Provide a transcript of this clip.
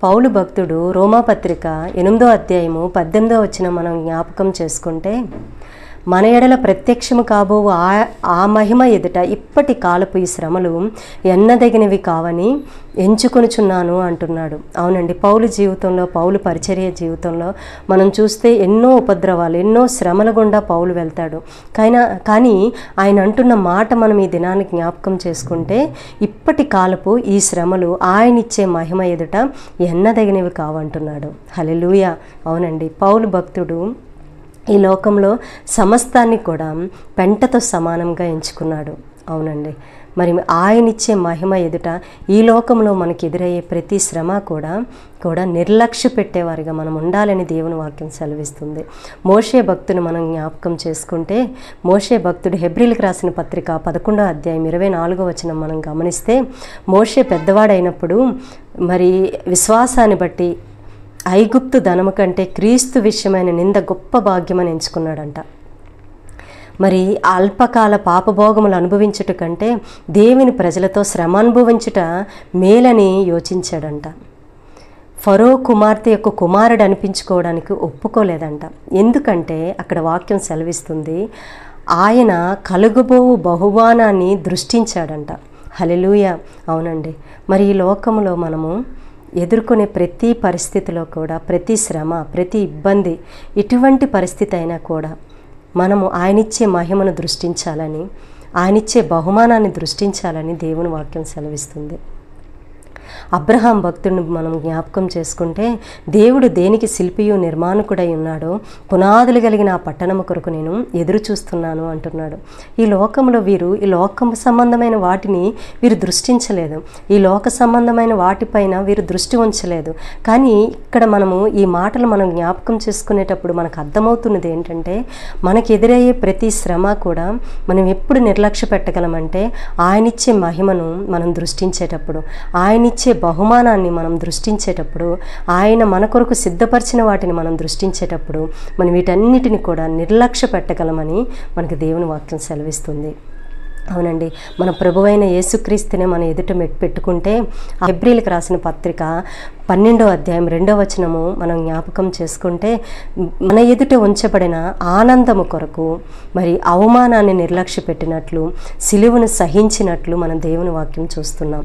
పౌలు భక్తుడు రోమాపత్రిక 8వ అధ్యాయము 18వ వచనం మనం జ్ఞాపకం చేసుకుంటే, మన ఎడల ప్రత్యక్షము కాబోవు ఆ మహిమ ఎదుట ఇప్పటి కాలపు ఈ శ్రమలు ఎన్నదగినవి కావని ఎంచుకొనుచున్నాను అంటున్నాడు. అవునండి, పౌలు జీవితంలో, పౌలు పరిచర్య జీవితంలో మనం చూస్తే ఎన్నో ఉపద్రవాలు, ఎన్నో శ్రమల గుండా పౌలు వెళ్తాడు. కానీ ఆయన అంటున్న మాట మనం ఈ దినాన్ని జ్ఞాపకం చేసుకుంటే, ఇప్పటి కాలపు ఈ శ్రమలు ఆయనిచ్చే మహిమ ఎదుట ఎన్నదగినవి కావంటున్నాడు. హల్లెలూయా. అవునండి, పౌలు భక్తుడు ఈ లోకంలో సమస్తాన్ని కూడా పెంటతో సమానంగా ఎంచుకున్నాడు. అవునండి, మరి ఆయనిచ్చే మహిమ ఎదుట ఈ లోకంలో మనకి ఎదురయ్యే ప్రతి శ్రమ కూడా నిర్లక్ష్య పెట్టేవారిగా మనం ఉండాలని దేవుని వాక్యం సెలవిస్తుంది. మోషే భక్తుని మనం జ్ఞాపకం చేసుకుంటే, మోషే భక్తుడు హెబ్రీలకు రాసిన పత్రిక 11వ అధ్యాయం 24వ వచనం మనం గమనిస్తే, మోషే పెద్దవాడైనప్పుడు మరి విశ్వాసాన్ని బట్టి ఐగుప్తు ధనము కంటే క్రీస్తు విషయమైన నింద గొప్ప భాగ్యమని ఎంచుకున్నాడంట. మరి అల్పకాల పాపభోగములు అనుభవించుట కంటే దేవుని ప్రజలతో శ్రమ అనుభవించుట మేలని యోచించాడంట. ఫరో కుమార్తె యొక్క కుమారుడు అనిపించుకోవడానికి ఒప్పుకోలేదంట. ఎందుకంటే అక్కడ వాక్యం సెలవిస్తుంది, ఆయన కలుగబోవు బహుమానాన్ని దృష్టించాడంట. హల్లెలూయా. అవునండి, మరి ఈ లోకంలో మనము ఎదుర్కొనే ప్రతి పరిస్థితిలో కూడా, ప్రతి శ్రమ, ప్రతి ఇబ్బంది, ఇటువంటి పరిస్థితి అయినా కూడా మనము ఆయనిచ్చే మహిమను దృష్టించాలని, ఆయనిచ్చే బహుమానాన్ని దృష్టించాలని దేవుని వాక్యం సెలవిస్తుంది. అబ్రహాం భక్తుడిని మనం జ్ఞాపకం చేసుకుంటే, దేవుడు దేనికి శిల్పియు నిర్మాణకుడై ఉన్నాడో పునాదులు కలిగిన ఆ పట్టణము కొరకు నేను ఎదురు చూస్తున్నాను అంటున్నాడు. ఈ లోకంలో ఈ లోకం సంబంధమైన వాటిని వీరు దృష్టించలేదు, ఈ లోక సంబంధమైన వాటిపైన వీరు దృష్టి ఉంచలేదు. కానీ ఇక్కడ మనము ఈ మాటలు మనం జ్ఞాపకం చేసుకునేటప్పుడు మనకు అర్థమవుతున్నది ఏంటంటే, మనకు ఎదురయ్యే ప్రతి శ్రమ కూడా మనం ఎప్పుడు నిర్లక్ష్య పెట్టగలమంటే, ఆయనిచ్చే మహిమను మనం దృష్టించేటప్పుడు, ఆయనిచ్చే బహుమానాన్ని మనం దృష్టించేటప్పుడు, ఆయన మన కొరకు సిద్ధపరిచిన వాటిని మనం దృష్టించేటప్పుడు మనం వీటన్నిటిని కూడా నిర్లక్ష్య పెట్టగలమని మనకు దేవుని వాక్యం సెలవిస్తుంది. అవునండి, మన ప్రభువైన యేసుక్రీస్తునే మన ఎదుట పెట్టుకుంటే, హెబ్రీలకు రాసిన పత్రిక 12వ అధ్యాయం 2వ వచనము మనం జ్ఞాపకం చేసుకుంటే, మన ఎదుట ఉంచబడిన ఆనందము కొరకు మరి అవమానాన్ని నిర్లక్ష్య పెట్టినట్లు, సిలువను సహించినట్లు మనం దేవుని వాక్యం చూస్తున్నాం.